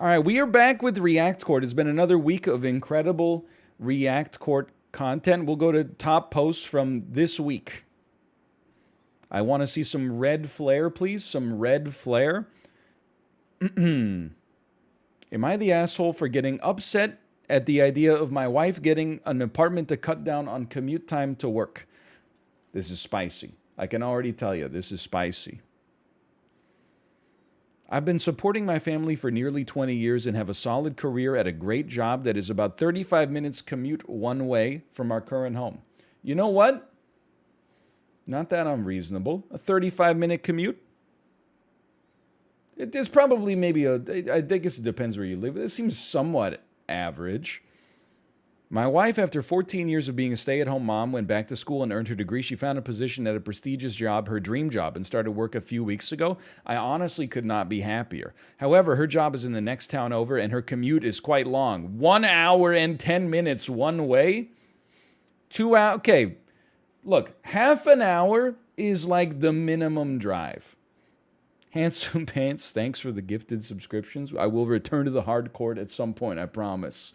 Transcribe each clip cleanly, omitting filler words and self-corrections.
All right, we are back with React Court. It's been another week of incredible React Court content. We'll go to top posts from this week. I want to see some red flare, please. Some red flare. Am I the asshole for getting upset at the idea of my wife getting an apartment to cut down on commute time to work? This is spicy. I can already tell you, this is spicy. I've been supporting my family for nearly 20 years and have a solid career at a great job that is about 35 minutes commute one way from our current home. You know what? Not that unreasonable. A 35-minute commute? It is probably maybe I guess it depends where you live. It seems somewhat average. My wife, after 14 years of being a stay-at-home mom, went back to school and earned her degree. She found a position at a prestigious job, her dream job, and started work a few weeks ago. I honestly could not be happier. However, her job is in the next town over, and her commute is quite long. 1 hour and 10 minutes one way? 2 hours? Okay, look, half an hour is like the minimum drive. Handsome Pants, thanks for the gifted subscriptions. I will return to the hard court at some point, I promise.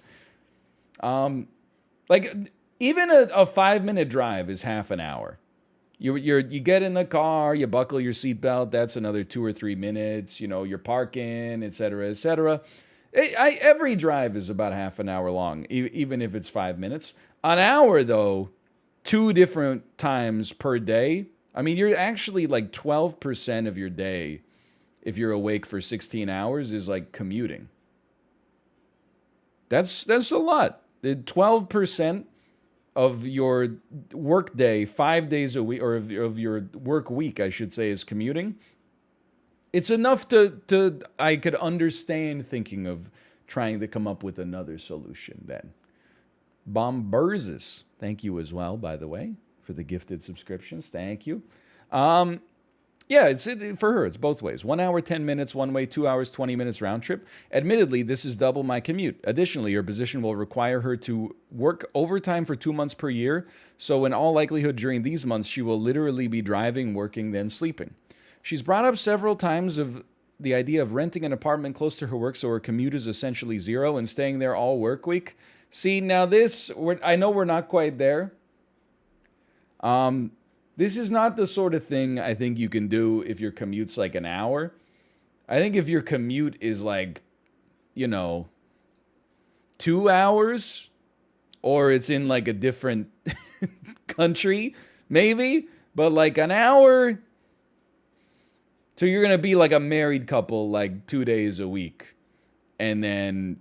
Like even a 5-minute drive is half an hour. You get in the car, you buckle your seatbelt. That's another 2 or 3 minutes. You know, you're parking, etc., etc. Every drive is about half an hour long, even if it's 5 minutes. An hour though, 2 different times per day. I mean, you're actually like 12% of your day, if you're awake for 16 hours, is like commuting. That's a lot. 12% of your work day, 5 days a week, or of your work week, I should say, is commuting. It's enough to I could understand thinking of trying to come up with another solution then. Bomberzis, thank you as well, by the way, for the gifted subscriptions. Thank you. Yeah, for her, it's both ways. 1 hour, 10 minutes one way, 2 hours, 20 minutes round trip. Admittedly, this is double my commute. Additionally, her position will require her to work overtime for 2 months per year. So in all likelihood, during these months, she will literally be driving, working, then sleeping. She's brought up several times of the idea of renting an apartment close to her work so her commute is essentially zero and staying there all work week. See, now I know we're not quite there. This is not the sort of thing I think you can do if your commute's like an hour. I think if your commute is like, 2 hours, or it's in like a different country, maybe, but like an hour. So you're going to be like a married couple like 2 days a week. And then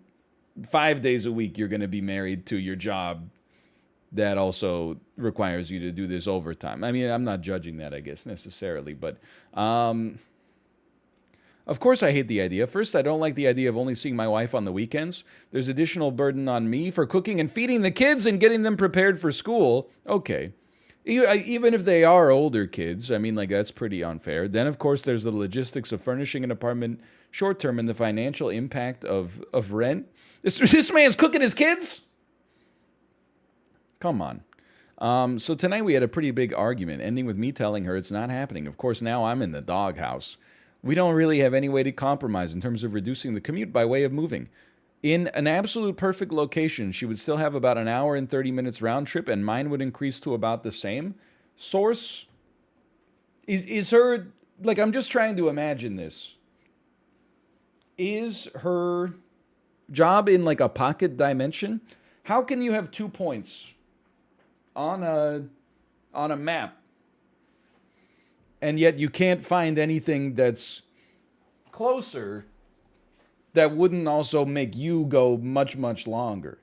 5 days a week, you're going to be married to your job that also requires you to do this overtime. I mean, I'm not judging that, I guess, necessarily. But, of course, I hate the idea. First, I don't like the idea of only seeing my wife on the weekends. There's additional burden on me for cooking and feeding the kids and getting them prepared for school. Okay. Even if they are older kids, I mean, like, that's pretty unfair. Then, of course, there's the logistics of furnishing an apartment short-term and the financial impact of rent. This man's cooking his kids? Come on. So tonight we had a pretty big argument, ending with me telling her it's not happening. Of course, now I'm in the doghouse. We don't really have any way to compromise in terms of reducing the commute by way of moving. In an absolute perfect location, she would still have about an hour and 30 minutes round trip, and mine would increase to about the same. Source is her, like, I'm just trying to imagine this. Is her job in like a pocket dimension? How can you have 2 points on a map, and yet you can't find anything that's closer that wouldn't also make you go much, much longer?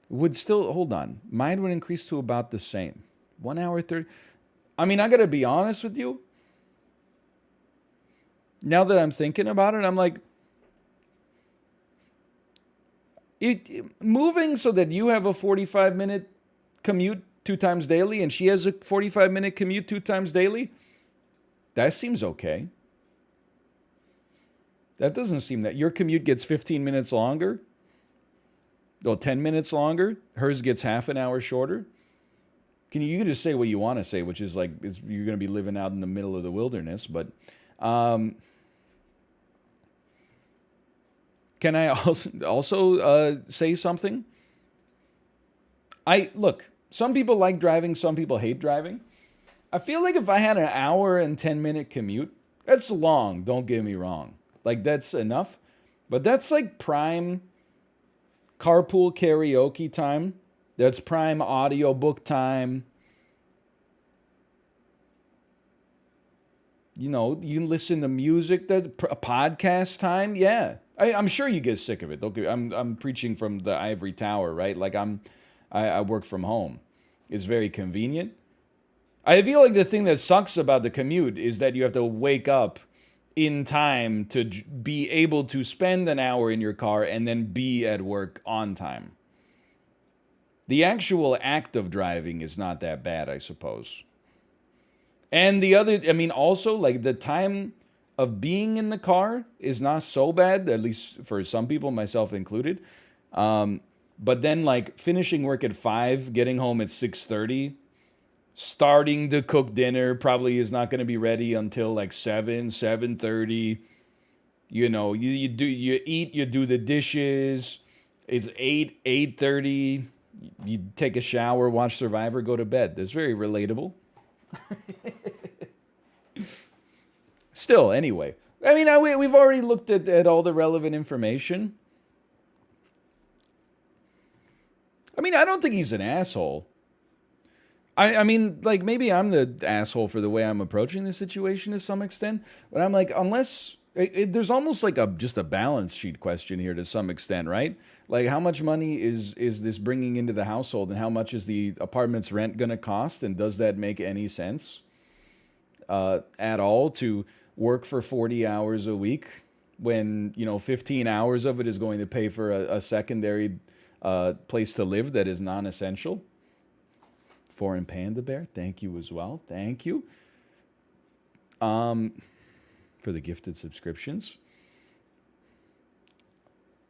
Would still, hold on, mine would increase to about the same. 1 hour 30. I mean, I gotta be honest with you. Now that I'm thinking about it, I'm like, moving so that you have a 45-minute commute 2 times daily and she has a 45-minute commute 2 times daily, that seems okay. That doesn't seem that your commute gets 15 minutes longer. Well, 10 minutes longer. Hers gets half an hour shorter. You can just say what you want to say, which is like you're going to be living out in the middle of the wilderness. But Can I also say something? Look, some people like driving, some people hate driving. I feel like if I had an hour and 10-minute commute, that's long, don't get me wrong. Like, that's enough. But that's like prime carpool karaoke time. That's prime audiobook time. You know, you listen to music, that's a podcast time. Yeah. I'm sure you get sick of it. Okay, I'm preaching from the ivory tower, right? Like I work from home. It's very convenient. I feel like the thing that sucks about the commute is that you have to wake up in time to be able to spend an hour in your car and then be at work on time. The actual act of driving is not that bad, I suppose. And the other, I mean, also, like, the time of being in the car is not so bad, at least for some people, myself included. But then, like, finishing work at 5, getting home at 6:30, starting to cook dinner probably is not going to be ready until like 7:30. You know, you eat, you do the dishes. It's 8:30. You take a shower, watch Survivor, go to bed. That's very relatable. Still, anyway. I mean, we've already looked at all the relevant information. I mean, I don't think he's an asshole. I mean, like, maybe I'm the asshole for the way I'm approaching the situation to some extent. But I'm like, unless... there's almost like just a balance sheet question here to some extent, right? Like, how much money is this bringing into the household, and how much is the apartment's rent going to cost, and does that make any sense at all to work for 40 hours a week when, 15 hours of it is going to pay for a secondary place to live that is non-essential? Foreign Panda Bear, thank you as well. Thank you. For the gifted subscriptions.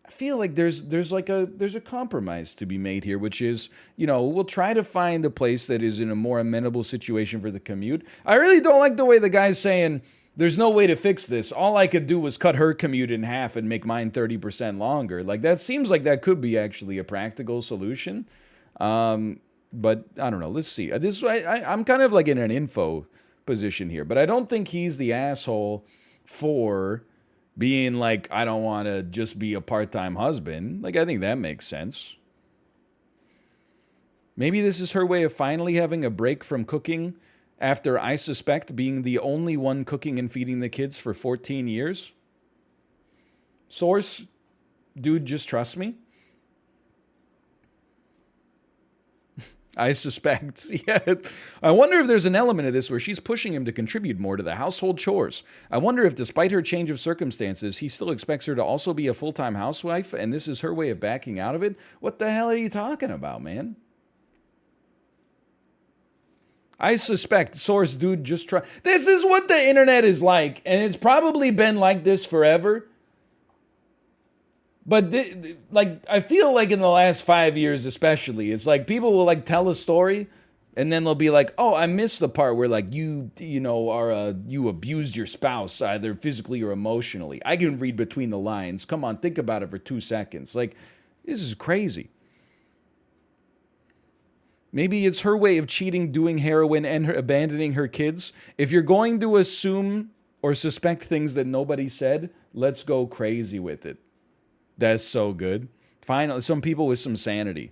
I feel like there's a compromise to be made here, which is, we'll try to find a place that is in a more amenable situation for the commute. I really don't like the way the guy's saying there's no way to fix this. All I could do was cut her commute in half and make mine 30% longer. Like, that seems like that could be actually a practical solution. But I don't know. Let's see. I'm kind of like in an info position here, but I don't think he's the asshole for being like, I don't want to just be a part-time husband. Like, I think that makes sense. Maybe this is her way of finally having a break from cooking after, I suspect, being the only one cooking and feeding the kids for 14 years. Source, dude, just trust me. I suspect. Yeah. I wonder if there's an element of this where she's pushing him to contribute more to the household chores. I wonder if, despite her change of circumstances, he still expects her to also be a full-time housewife, and this is her way of backing out of it. What the hell are you talking about, man? I suspect. Source, dude, just try. This is what the internet is like, and it's probably been like this forever. But I feel like in the last 5 years especially, it's like people will like tell a story and then they'll be like, oh, I missed the part where like you abused your spouse either physically or emotionally. I can read between the lines. Come on, think about it for 2 seconds. Like, this is crazy. Maybe it's her way of cheating, doing heroin, and abandoning her kids. If you're going to assume or suspect things that nobody said, let's go crazy with it. That's so good. Finally, some people with some sanity.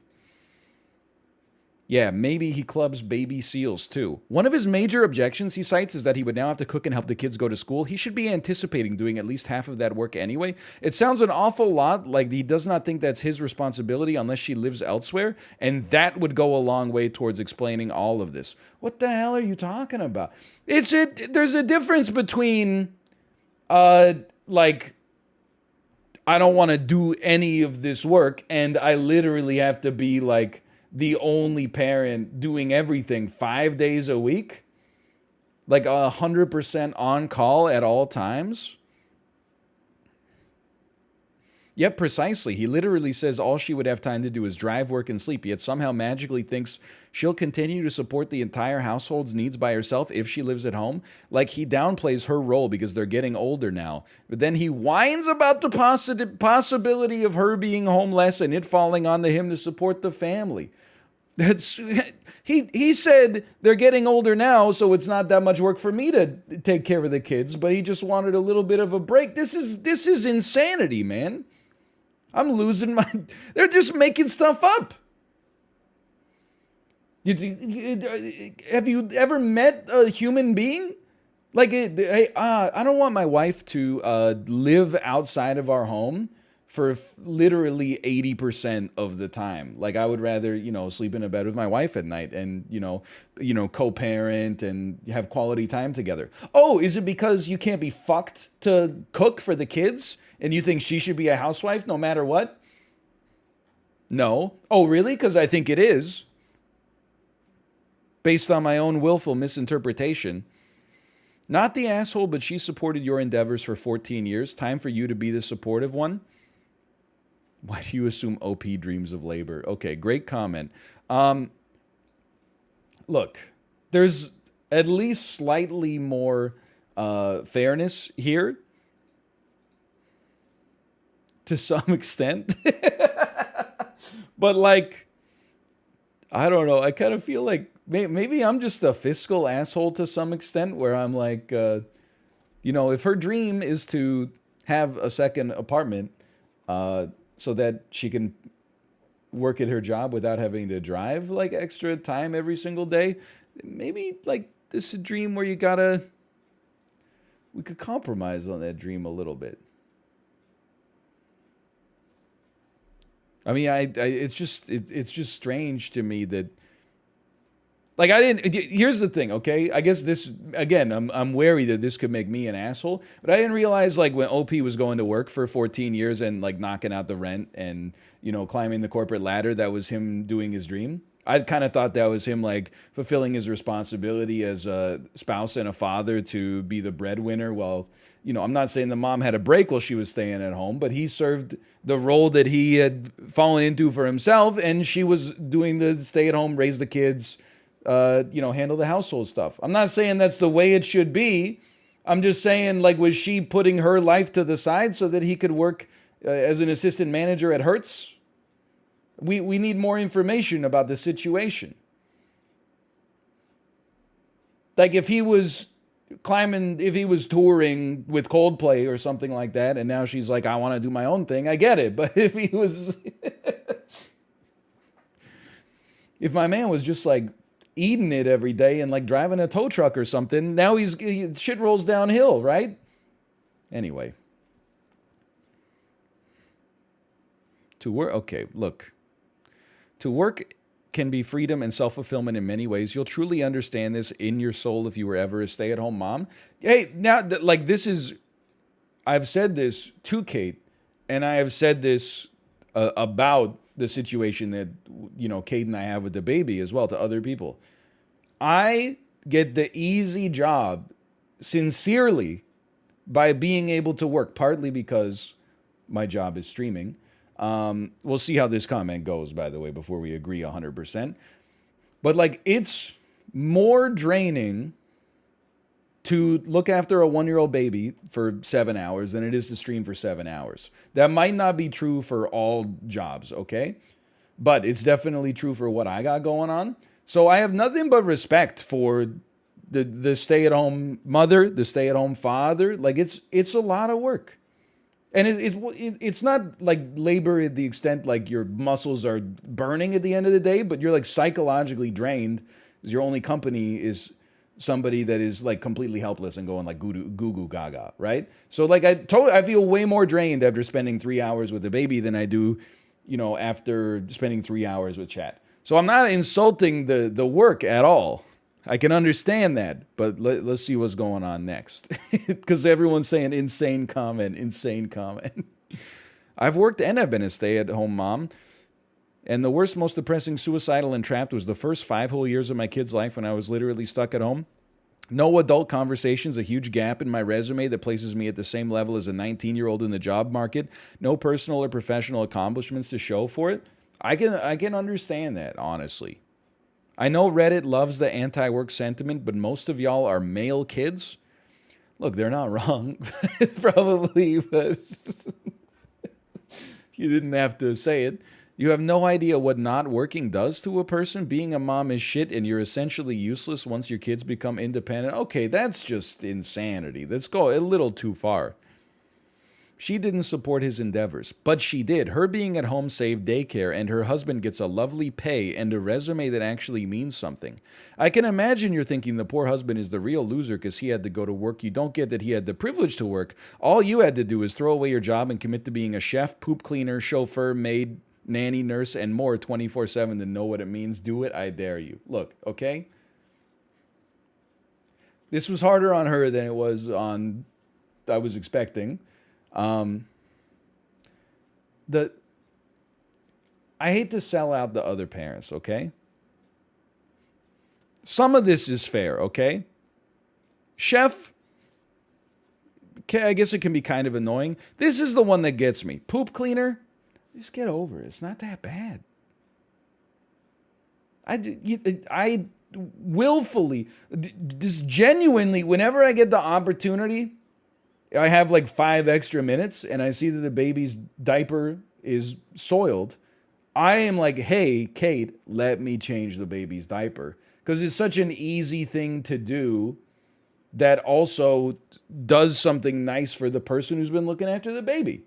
Yeah, maybe he clubs baby seals too. One of his major objections he cites is that he would now have to cook and help the kids go to school. He should be anticipating doing at least half of that work anyway. It sounds an awful lot like he does not think that's his responsibility unless she lives elsewhere, and that would go a long way towards explaining all of this. What the hell are you talking about? There's a difference between I don't want to do any of this work, and I literally have to be like the only parent doing everything 5 days a week, like 100% on call at all times. Yep, precisely. He literally says all she would have time to do is drive, work, and sleep, yet somehow magically thinks she'll continue to support the entire household's needs by herself if she lives at home. Like he downplays her role because they're getting older now. But then he whines about the possibility of her being homeless and it falling onto him to support the family. That's he said they're getting older now, so it's not that much work for me to take care of the kids, but he just wanted a little bit of a break. This is insanity, man. I'm losing my... They're just making stuff up. Have you ever met a human being? Like, I don't want my wife to live outside of our home for literally 80% of the time. Like, I would rather, sleep in a bed with my wife at night and, co-parent and have quality time together. Oh, is it because you can't be fucked to cook for the kids? And you think she should be a housewife no matter what? No. Oh, really? Because I think it is. Based on my own willful misinterpretation. Not the asshole, but she supported your endeavors for 14 years. Time for you to be the supportive one. Why do you assume OP dreams of labor? Okay, great comment. Look, there's at least slightly more fairness here. To some extent. But like, I don't know. I kind of feel like maybe I'm just a fiscal asshole to some extent where I'm like, if her dream is to have a second apartment so that she can work at her job without having to drive like extra time every single day, maybe like this is a dream where we could compromise on that dream a little bit. I mean, it's just strange to me that, like, here's the thing, okay? I guess this, again, I'm wary that this could make me an asshole, but I didn't realize, like, when OP was going to work for 14 years and, like, knocking out the rent and, climbing the corporate ladder, that was him doing his dream. I kind of thought that was him, like, fulfilling his responsibility as a spouse and a father to be the breadwinner while... I'm not saying the mom had a break while she was staying at home, but he served the role that he had fallen into for himself, and she was doing the stay at home, raise the kids, handle the household stuff. I'm not saying that's the way it should be. I'm just saying, like, was she putting her life to the side so that he could work as an assistant manager at Hertz? We need more information about the situation. Like, if he was touring with Coldplay or something like that, and now she's like, I want to do my own thing, I get it. But if he was, if my man was just like eating it every day and like driving a tow truck or something, now shit rolls downhill, right? Anyway. To work can be freedom and self-fulfillment in many ways. You'll truly understand this in your soul if you were ever a stay-at-home mom. Hey, now, like, I've said this to Kate, and I have said this about the situation that, Kate and I have with the baby as well to other people. I get the easy job, sincerely, by being able to work, partly because my job is streaming. We'll see how this comment goes, by the way, before we agree 100%. But, like, it's more draining to look after a 1-year-old baby for 7 hours than it is to stream for 7 hours. That might not be true for all jobs, okay? But it's definitely true for what I got going on. So I have nothing but respect for the stay-at-home mother, the stay-at-home father. Like, it's a lot of work. And it's not like labor at the extent like your muscles are burning at the end of the day, but you're like psychologically drained because your only company is somebody that is like completely helpless and going like goo goo gaga, right? So like I feel way more drained after spending 3 hours with the baby than I do, after spending 3 hours with chat. So I'm not insulting the work at all. I can understand that, but let's see what's going on next. Because everyone's saying insane comment. I've worked and I've been a stay-at-home mom. And the worst, most depressing, suicidal, and trapped was the first 5 whole years of my kid's life when I was literally stuck at home. No adult conversations, a huge gap in my resume that places me at the same level as a 19-year-old in the job market. No personal or professional accomplishments to show for it. I can understand that, honestly. I know Reddit loves the anti-work sentiment, but most of y'all are male kids. Look, they're not wrong, probably, but you didn't have to say it. You have no idea what not working does to a person. Being a mom is shit, and you're essentially useless once your kids become independent. Okay, that's just insanity. Let's go a little too far. She didn't support his endeavors, but she did. Her being at home saved daycare, and her husband gets a lovely pay and a resume that actually means something. I can imagine you're thinking the poor husband is the real loser because he had to go to work. You don't get that he had the privilege to work. All you had to do is throw away your job and commit to being a chef, poop cleaner, chauffeur, maid, nanny, nurse, and more 24/7 to know what it means. Do it, I dare you. Look, okay? This was harder on her than it was on I was expecting. The I hate to sell out the other parents, okay? Some of this is fair, okay? Chef, I guess it can be kind of annoying. This is the one that gets me. Poop cleaner, just get over it. It's not that bad. I willfully, just genuinely, whenever I get the opportunity, I have like 5 extra minutes and I see that the baby's diaper is soiled. I am like, hey, Kate, let me change the baby's diaper. Because it's such an easy thing to do that also does something nice for the person who's been looking after the baby.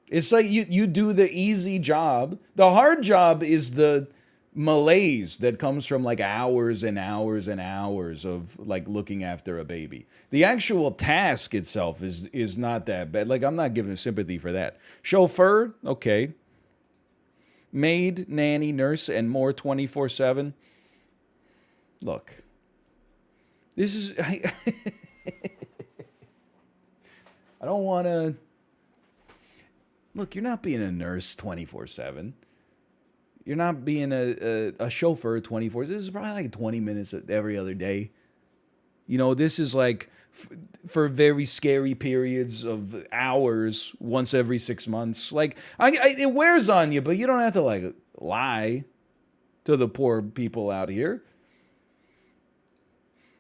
It's like you do the easy job. The hard job is the malaise that comes from like hours and hours and hours of like looking after a baby. The actual task itself is not that bad. Like, I'm not giving sympathy for that. Chauffeur, okay. Maid, nanny, nurse, and more 24/7. Look, this is I don't want to. Look, you're not being a nurse 24/7. You're not being a chauffeur 24. This is probably like 20 minutes every other day. You know, this is like for very scary periods of hours once every 6 months. Like, it wears on you, but you don't have to like lie to the poor people out here.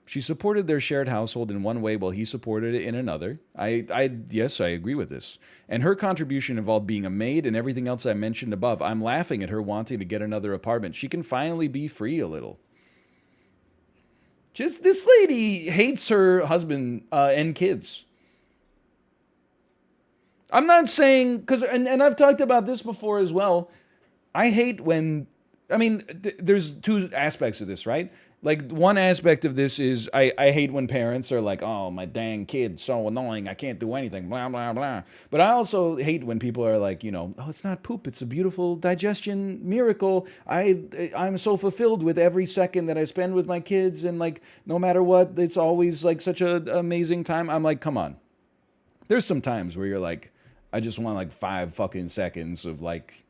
She supported their shared household in one way while he supported it in another. Yes, I agree with this. And her contribution involved being a maid and everything else I mentioned above. I'm laughing at her wanting to get another apartment. She can finally be free a little. Just, this lady hates her husband and kids. I'm not saying, because, and I've talked about this before as well. I hate when, there's 2 aspects of this, right? Like, one aspect of this is I hate when parents are like, oh, my dang kid's so annoying, I can't do anything, blah, blah, blah. But I also hate when people are like, you know, oh, it's not poop, it's a beautiful digestion miracle. I'm so fulfilled with every second that I spend with my kids, and like, no matter what, it's always like such an amazing time. I'm like, come on. There's some times where you're like, I just want like 5 fucking seconds of like,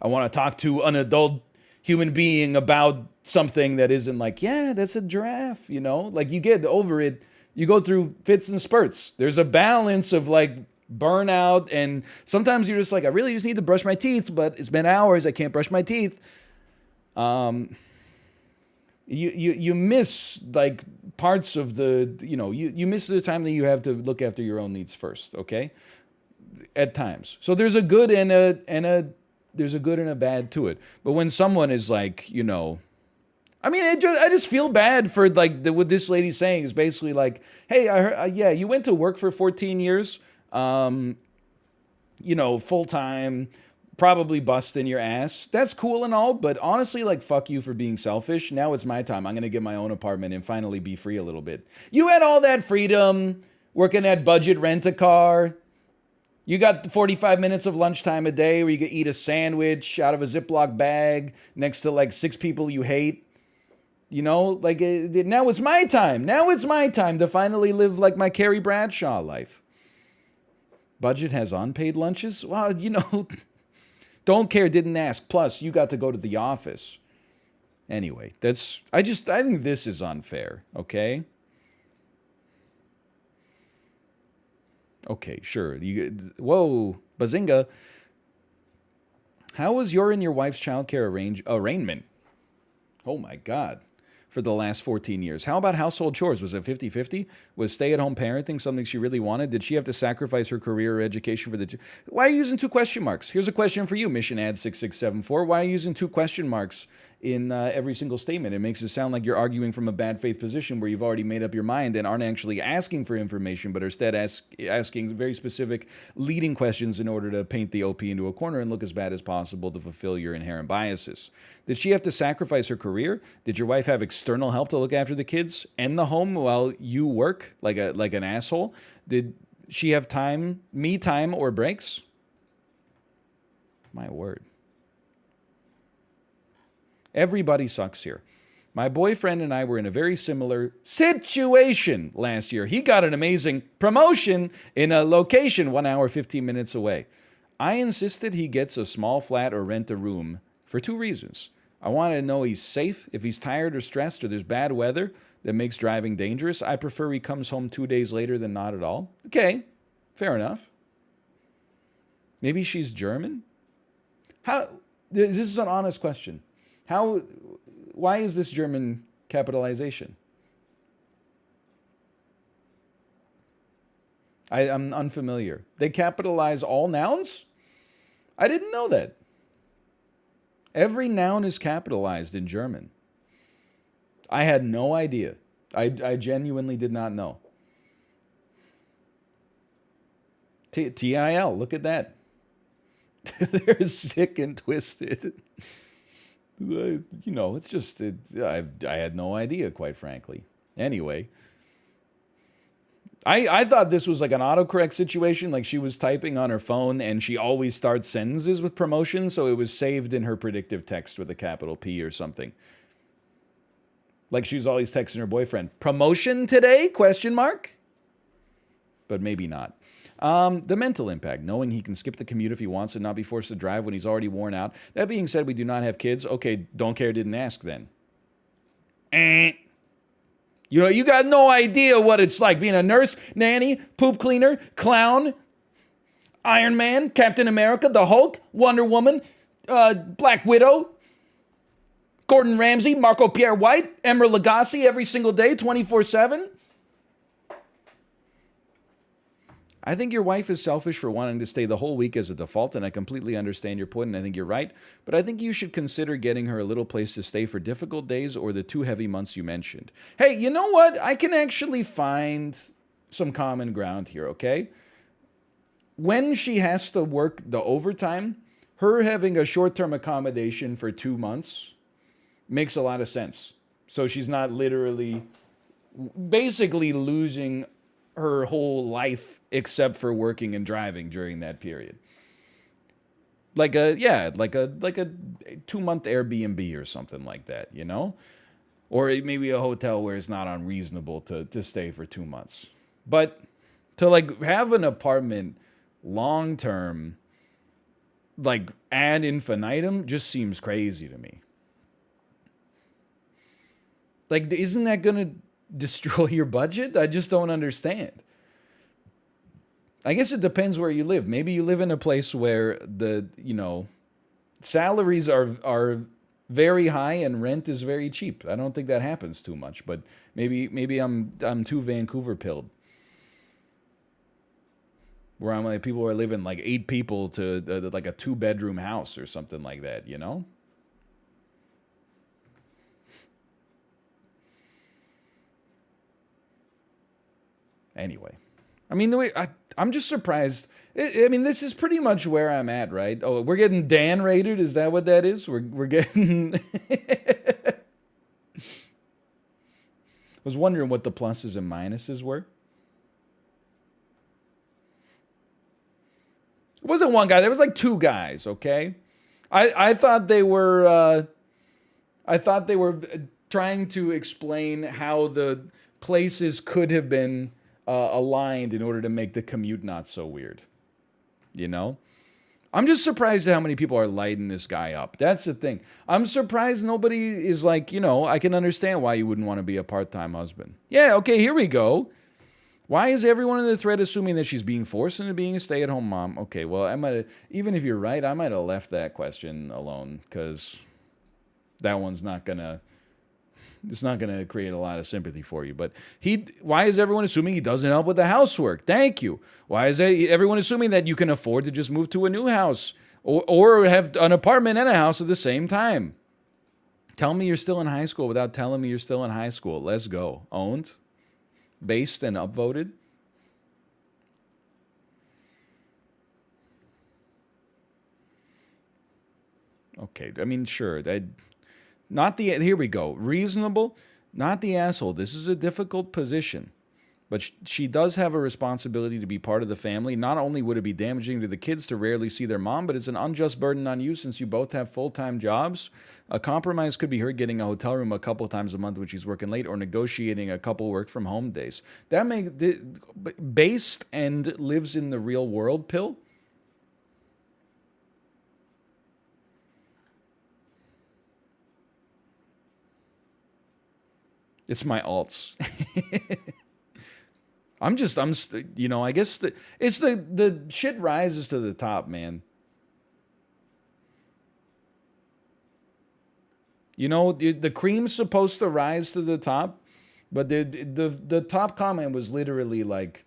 I want to talk to an adult human being about something that isn't like, yeah, that's a giraffe, you know? Like, you get over it. You go through fits and spurts. There's a balance of like burnout, and sometimes you're just like, I really just need to brush my teeth, but it's been hours, I can't brush my teeth. You miss like parts of the, you know, you miss the time that you have to look after your own needs first, okay? At times. So there's a good and there's a good and a bad to it. But when someone is like, you know, I just feel bad for like what this lady's saying is basically like, hey, I heard, yeah, you went to work for 14 years, you know, full time, probably busting your ass. That's cool and all, but honestly, like, fuck you for being selfish. Now it's my time. I'm gonna get my own apartment and finally be free a little bit. You had all that freedom, working at budget rent-a-car. You got 45 minutes of lunchtime a day where you can eat a sandwich out of a Ziploc bag next to like 6 people you hate. You know, like, now it's my time. Now it's my time to finally live like my Carrie Bradshaw life. Budget has unpaid lunches? Well, you know, don't care, didn't ask. Plus, you got to go to the office. Anyway, I think this is unfair, okay? Okay, sure. Whoa, bazinga. How was your and your wife's childcare arraignment? Oh my God. For the last 14 years. How about household chores? Was it 50-50? Was stay-at-home parenting something she really wanted? Did she have to sacrifice her career or education for the... Why are you using 2 question marks? Here's a question for you, Mission Ad 6674. Why are you using 2 question marks in every single statement? It makes it sound like you're arguing from a bad faith position where you've already made up your mind and aren't actually asking for information, but are instead asking very specific leading questions in order to paint the OP into a corner and look as bad as possible to fulfill your inherent biases. Did she have to sacrifice her career? Did your wife have external help to look after the kids and the home while you work like an asshole? Did she have me time or breaks? My word. Everybody sucks here. My boyfriend and I were in a very similar situation last year. He got an amazing promotion in a location 1 hour, 15 minutes away. I insisted he gets a small flat or rent a room for 2 reasons. I wanted to know he's safe. If he's tired or stressed or there's bad weather that makes driving dangerous, I prefer he comes home 2 days later than not at all. Okay, fair enough. Maybe she's German? This is an honest question. Why is this German capitalization? I'm unfamiliar. They capitalize all nouns? I didn't know that. Every noun is capitalized in German. I had no idea. I genuinely did not know. TIL, look at that. They're sick and twisted. It's just, I had no idea, quite frankly. Anyway, I thought this was like an autocorrect situation, like she was typing on her phone and she always starts sentences with promotion, so it was saved in her predictive text with a capital P or something. Like she was always texting her boyfriend, promotion today? ? But maybe not. The mental impact, knowing he can skip the commute if he wants and not be forced to drive when he's already worn out. That being said, we do not have kids. Okay, don't care, didn't ask then. You got no idea what it's like being a nurse, nanny, poop cleaner, clown, Iron Man, Captain America, the Hulk, Wonder Woman, Black Widow, Gordon Ramsay, Marco Pierre White, Emeril Lagasse every single day, 24/7. I think your wife is selfish for wanting to stay the whole week as a default, and I completely understand your point, and I think you're right. But I think you should consider getting her a little place to stay for difficult days or the 2 heavy months you mentioned. Hey, you know what? I can actually find some common ground here, okay? When she has to work the overtime, her having a short-term accommodation for 2 months makes a lot of sense. So she's not literally basically losing her whole life except for working and driving during that period. Like a 2-month Airbnb or something like that, Or maybe a hotel where it's not unreasonable to stay for 2 months. But to have an apartment long term, ad infinitum, just seems crazy to me. Isn't that gonna destroy your budget? I just don't understand. I guess it depends where you live. Maybe you live in a place where the, salaries are very high and rent is very cheap. I don't think that happens too much, but maybe I'm too Vancouver pilled. Where I'm like, people are living 8 people to a 2-bedroom house or something like that, Anyway, I'm just surprised. This is pretty much where I'm at, right? Oh, we're getting Dan rated. Is that what that is? We're getting. I was wondering what the pluses and minuses were. It wasn't one guy. There was 2 guys. Okay, I thought they were. I thought they were trying to explain how the places could have been aligned in order to make the commute not so weird. I'm just surprised at how many people are lighting this guy up. That's the thing. I'm surprised nobody is like, I can understand why you wouldn't want to be a part-time husband. Yeah, okay, here we go. Why is everyone in the thread assuming that she's being forced into being a stay-at-home mom? Okay, well, even if you're right, I might have left that question alone, because that one's not gonna create a lot of sympathy for you. But why is everyone assuming he doesn't help with the housework? Thank you. Why is everyone assuming that you can afford to just move to a new house or have an apartment and a house at the same time? Tell me you're still in high school without telling me you're still in high school. Let's go. Owned, based, and upvoted. Okay, I mean, sure. Here we go. Reasonable, not the asshole. This is a difficult position. But she does have a responsibility to be part of the family. Not only would it be damaging to the kids to rarely see their mom, but it's an unjust burden on you since you both have full-time jobs. A compromise could be her getting a hotel room a couple of times a month when she's working late, or negotiating a couple work-from-home days. Based and lives in the real world, Pill? It's my alts. I guess it's the shit rises to the top, man. The cream's supposed to rise to the top, but the top comment was literally like,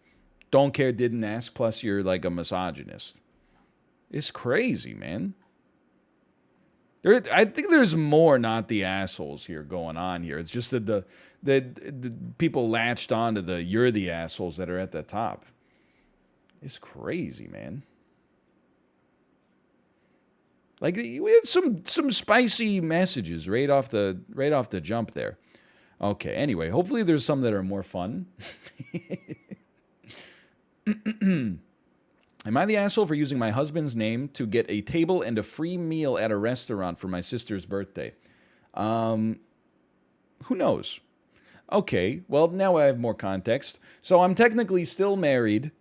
don't care, didn't ask, plus you're like a misogynist. It's crazy, man. I think there's more not the assholes here going on here. It's just that the people latched onto the you're the assholes that are at the top. It's crazy, man. Like, we had some spicy messages right off the jump there. Okay, anyway, hopefully there's some that are more fun. Am I the asshole for using my husband's name to get a table and a free meal at a restaurant for my sister's birthday? Who knows? Okay, well, now I have more context. So I'm technically still married,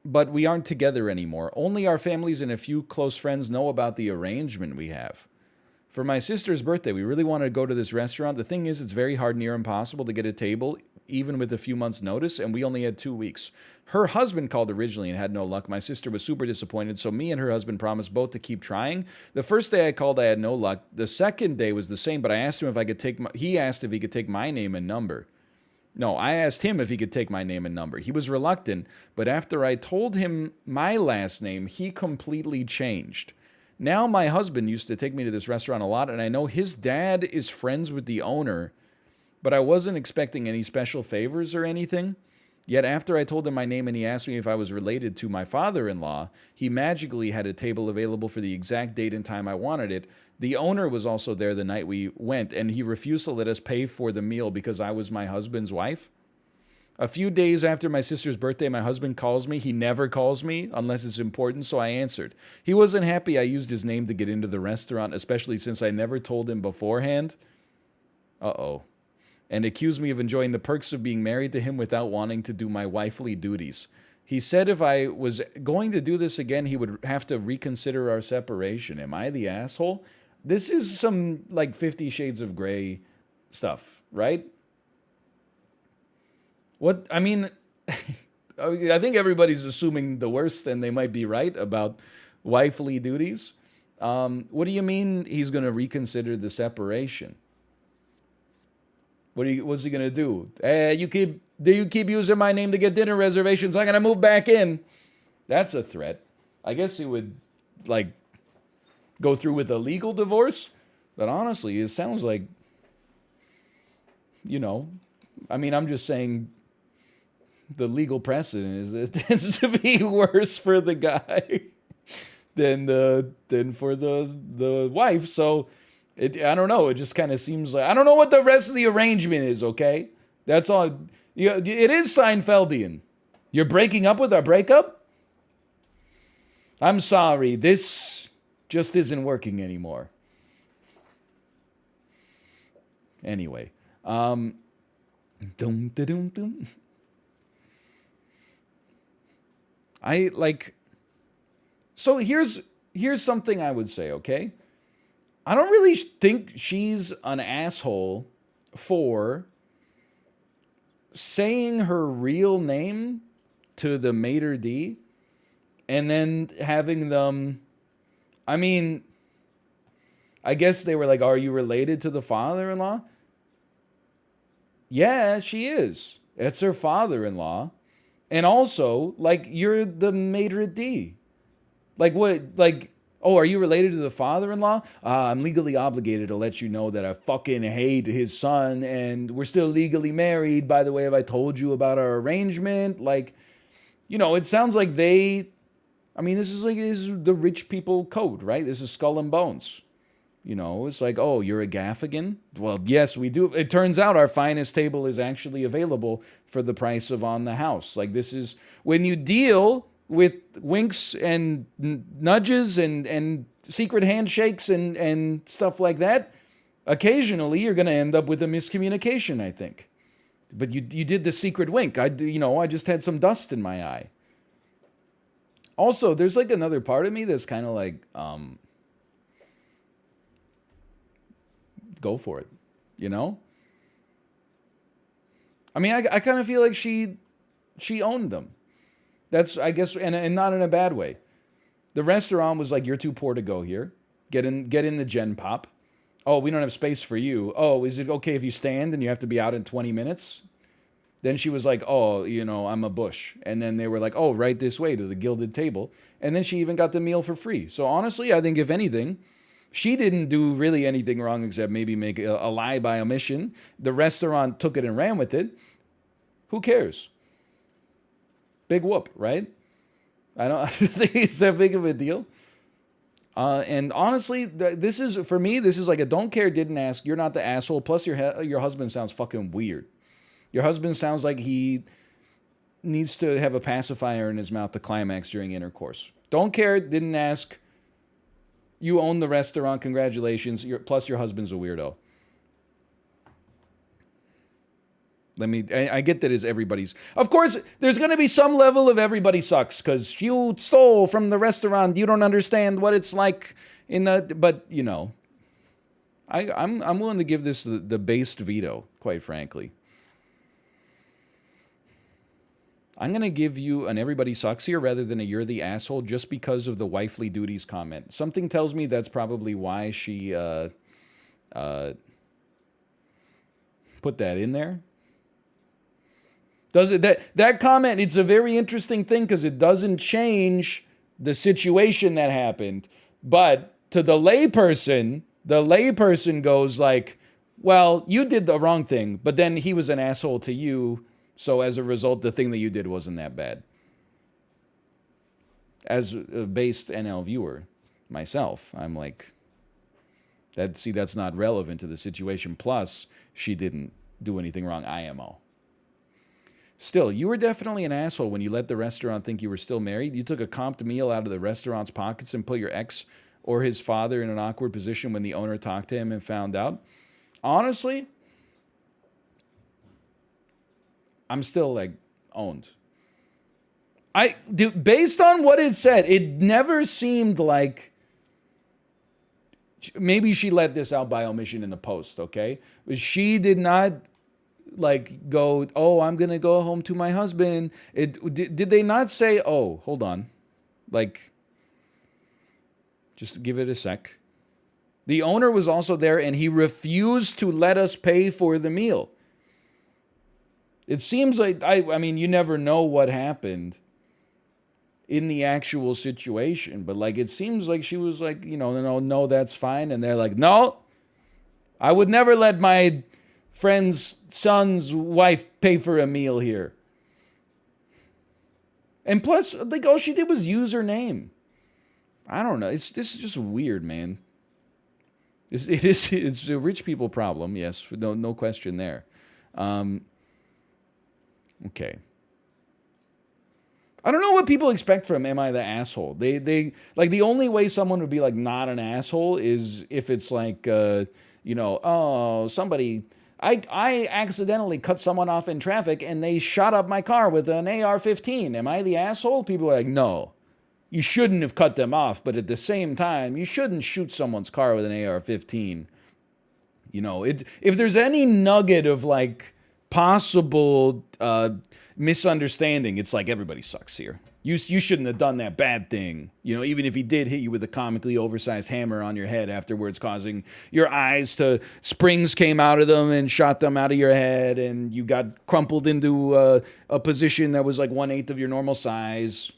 but we aren't together anymore. Only our families and a few close friends know about the arrangement we have. For my sister's birthday, we really wanted to go to this restaurant. The thing is, it's very hard, near impossible to get a table, even with a few months' notice, and we only had 2 weeks. Her husband called originally and had no luck. My sister was super disappointed, so me and her husband promised both to keep trying. The first day I called, I had no luck. The second day was the same, but I asked him if I could he asked if he could take my name and number. No, I asked him if he could take my name and number. He was reluctant, but after I told him my last name, he completely changed. Now my husband used to take me to this restaurant a lot, and I know his dad is friends with the owner, but I wasn't expecting any special favors or anything. Yet after I told him my name and he asked me if I was related to my father-in-law, he magically had a table available for the exact date and time I wanted it. The owner was also there the night we went, and he refused to let us pay for the meal because I was my husband's wife. A few days after my sister's birthday, my husband calls me. He never calls me unless it's important, so I answered. He wasn't happy I used his name to get into the restaurant, especially since I never told him beforehand. Uh-oh. And accused me of enjoying the perks of being married to him without wanting to do my wifely duties. He said if I was going to do this again, he would have to reconsider our separation. Am I the asshole? This is some, like, 50 Shades of Grey stuff, right? What, I mean, I think everybody's assuming the worst, and they might be right about wifely duties. What do you mean he's going to reconsider the separation? What's he gonna do? You keep using my name to get dinner reservations. I'm gonna move back in. That's a threat. I guess he would, like, go through with a legal divorce. But honestly, it sounds like, I mean, I'm just saying the legal precedent is it tends to be worse for the guy than for the wife. So. I don't know. It just kind of seems like... I don't know what the rest of the arrangement is, okay? That's all. It is Seinfeldian. You're breaking up with our breakup? I'm sorry. This just isn't working anymore. Anyway. Dum, dum, dum. So here's something I would say, okay? I don't really think she's an asshole for saying her real name to the maitre d' and then having them, I mean, I guess they were like, are you related to the father-in-law? Yeah, she is. It's her father-in-law. And also, like, you're the maitre d'. Like, what, like, oh, are you related to the father-in-law? I'm legally obligated to let you know that I fucking hate his son, and we're still legally married. By the way, have I told you about our arrangement? Like, it sounds like this is the rich people code, right? This is skull and bones. It's like, oh, you're a Gaffigan? Well, yes, we do. It turns out our finest table is actually available for the price of on the house. Like, this is when you deal with winks and nudges and secret handshakes and stuff like that, occasionally you're going to end up with a miscommunication, I think. But you did the secret wink. I just had some dust in my eye. Also, there's like another part of me that's kind of like, go for it, I mean, I kind of feel like she owned them. That's, I guess, and not in a bad way. The restaurant was like, you're too poor to go here. Get in the Gen Pop. Oh, we don't have space for you. Oh, is it okay if you stand and you have to be out in 20 minutes? Then she was like, oh, I'm a bush. And then they were like, oh, right this way to the gilded table. And then she even got the meal for free. So honestly, I think if anything, she didn't do really anything wrong except maybe make a lie by omission. The restaurant took it and ran with it. Who cares? Big whoop, right? I don't think it's that big of a deal. And honestly, this is like a don't care, didn't ask. You're not the asshole. Plus, your husband sounds fucking weird. Your husband sounds like he needs to have a pacifier in his mouth to climax during intercourse. Don't care, didn't ask. You own the restaurant. Congratulations. Plus, your husband's a weirdo. I get that is everybody's. Of course, there's going to be some level of everybody sucks because you stole from the restaurant. You don't understand what it's like but I'm willing to give this the based veto, quite frankly. I'm going to give you an everybody sucks here rather than a you're the asshole just because of the wifely duties comment. Something tells me that's probably why she put that in there. Does it that comment, it's a very interesting thing because it doesn't change the situation that happened. But to the layperson goes like, well, you did the wrong thing, but then he was an asshole to you. So as a result, the thing that you did wasn't that bad. As a based NL viewer myself, I'm like, that's not relevant to the situation. Plus, she didn't do anything wrong, IMO. Still, you were definitely an asshole when you let the restaurant think you were still married. You took a comped meal out of the restaurant's pockets and put your ex or his father in an awkward position when the owner talked to him and found out. Honestly, I'm still like owned. Based on what it said, it never seemed like maybe she let this out by omission in the post, okay? But she did not like go, oh, I'm going to go home to my husband. Did they not say, oh, hold on. Like, just give it a sec. The owner was also there and he refused to let us pay for the meal. It seems like, I mean, you never know what happened in the actual situation, but like, it seems like she was like, no, that's fine. And they're like, no, I would never let my friend's son's wife pay for a meal here. And plus, like, all she did was use her name. I don't know. This is just weird, man. It's a rich people problem. Yes. No question there. Okay. I don't know what people expect from Am I the Asshole? They like the only way someone would be like not an asshole is if it's like, oh, somebody, I accidentally cut someone off in traffic and they shot up my car with an AR-15. Am I the asshole? People are like, no. you shouldn't have cut them off, but at the same time, you shouldn't shoot someone's car with an AR-15. You know, if there's any nugget of like possible misunderstanding, it's like everybody sucks here. You shouldn't have done that bad thing. You know, even if he did hit you with a comically oversized hammer on your head afterwards, causing your eyes to, springs came out of them and shot them out of your head, and you got crumpled into a position that was like 1/8 of your normal size.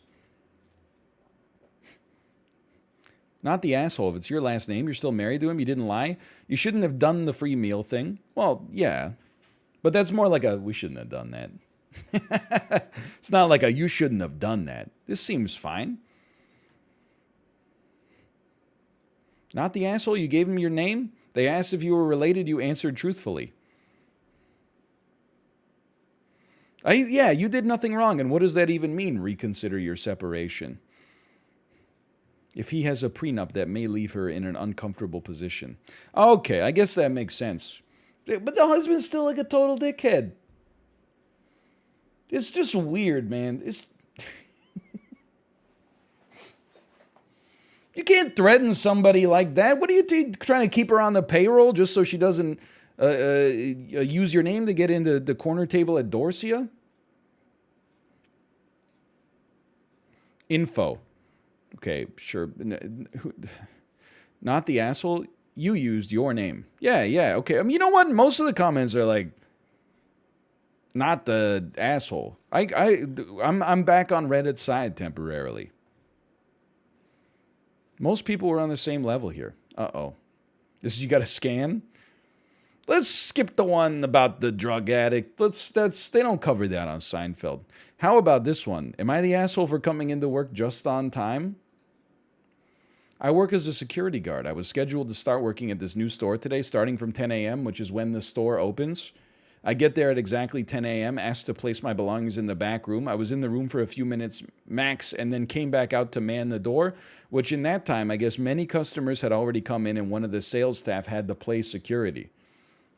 Not the asshole. If it's your last name, you're still married to him, you didn't lie. You shouldn't have done the free meal thing. Well, yeah. But that's more like a, we shouldn't have done that. It's not like a, you shouldn't have done that. This seems fine. Not the asshole. You gave him your name. They asked if you were related. You answered truthfully. Yeah, you did nothing wrong. And what does that even mean? Reconsider your separation. If he has a prenup, that may leave her in an uncomfortable position. Okay, I guess that makes sense. But the husband's still like a total dickhead. It's just weird, man. You can't threaten somebody like that. What are you trying to keep her on the payroll just so she doesn't use your name to get into the corner table at Dorsia? Info. Okay, sure. Not the asshole. You used your name. Yeah. Okay. You know what? Most of the comments are like, not the asshole. I'm back on Reddit's side temporarily. Most people were on the same level here. Uh-oh. This is, you got to scan? Let's skip the one about the drug addict. They don't cover that on Seinfeld. How about this one? Am I the asshole for coming into work just on time? I work as a security guard. I was scheduled to start working at this new store today, starting from 10 a.m., which is when the store opens. I get there at exactly 10 a.m., asked to place my belongings in the back room. I was in the room for a few minutes max and then came back out to man the door, which in that time, I guess many customers had already come in and one of the sales staff had to place security.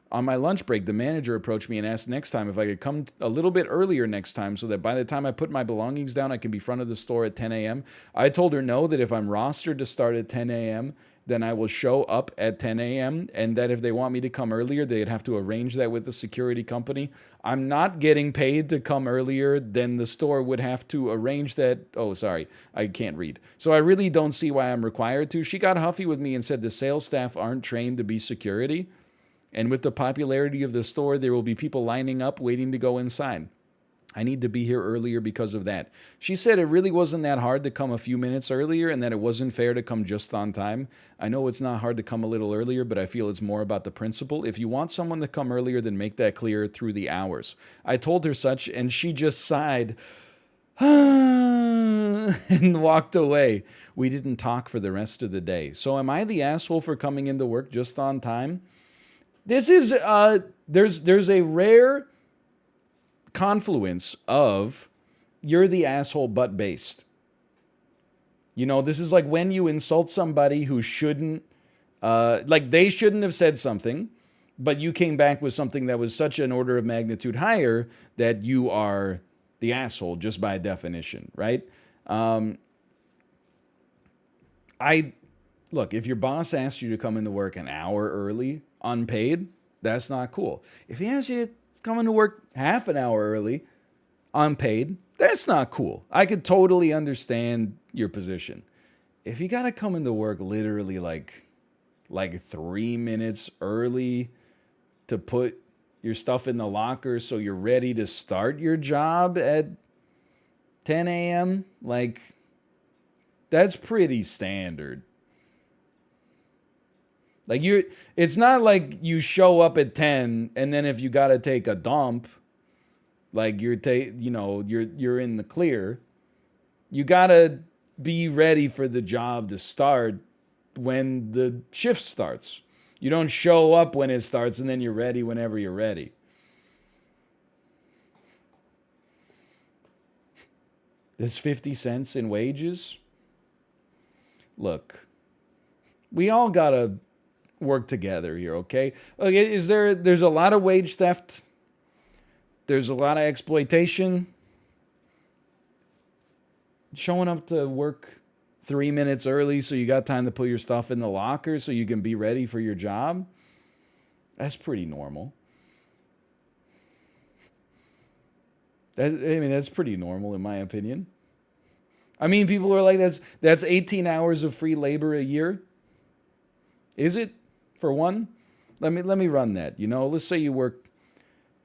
On my lunch break, the manager approached me and asked next time if I could come a little bit earlier next time so that by the time I put my belongings down, I can be front of the store at 10 a.m. I told her no, that if I'm rostered to start at 10 a.m., then I will show up at 10 a.m. and that if they want me to come earlier, they'd have to arrange that with the security company. I'm not getting paid to come earlier, then the store would have to arrange that. Oh, sorry, I can't read. So I really don't see why I'm required to. She got huffy with me and said the sales staff aren't trained to be security. And with the popularity of the store, there will be people lining up waiting to go inside. I need to be here earlier because of that. She said it really wasn't that hard to come a few minutes earlier and that it wasn't fair to come just on time. I know it's not hard to come a little earlier, but I feel it's more about the principle. If you want someone to come earlier, then make that clear through the hours. I told her such, and she just sighed and walked away. We didn't talk for the rest of the day. So am I the asshole for coming into work just on time? This is, there's a rare confluence of you're the asshole but based. You know, this is like when you insult somebody who shouldn't, like they shouldn't have said something, but you came back with something that was such an order of magnitude higher that you are the asshole just by definition, right? Look, if your boss asks you to come into work an hour early, unpaid, that's not cool. If he asks you to come into work half an hour early, unpaid, that's not cool. I could totally understand your position. If you got to come into work literally like 3 minutes early to put your stuff in the locker so you're ready to start your job at 10 a.m., like, that's pretty standard. Like it's not like you show up at 10 and then if you got to take a dump, like you're in the clear. You got to be ready for the job to start when the shift starts. You don't show up when it starts and then you're ready whenever you're ready. There's 50 cents in wages. Look, we all got to work together here, okay? Okay, there's a lot of wage theft. There's a lot of exploitation. Showing up to work 3 minutes early so you got time to put your stuff in the locker so you can be ready for your job. That's pretty normal. That's pretty normal in my opinion. I mean, people are like, that's 18 hours of free labor a year. Is it? For one? Let me run that. Let's say you work,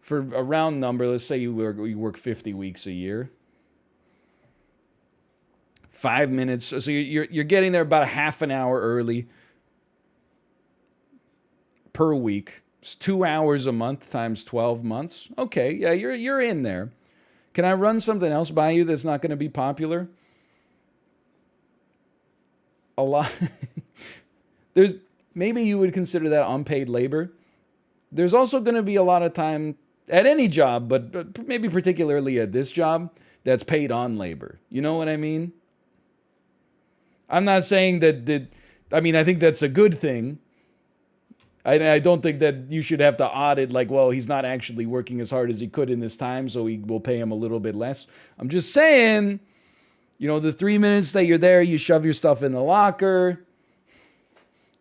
for a round number, let's say you work 50 weeks a year. 5 minutes. So you're getting there about a half an hour early per week. It's 2 hours a month times 12 months. Okay, yeah, you're in there. Can I run something else by you that's not going to be popular? A lot. Maybe you would consider that unpaid labor. There's also going to be a lot of time at any job, but maybe particularly at this job, that's paid on labor. You know what I mean? I'm not saying that I think that's a good thing. I don't think that you should have to audit like, well, he's not actually working as hard as he could in this time, so we will pay him a little bit less. I'm just saying, the 3 minutes that you're there, you shove your stuff in the locker.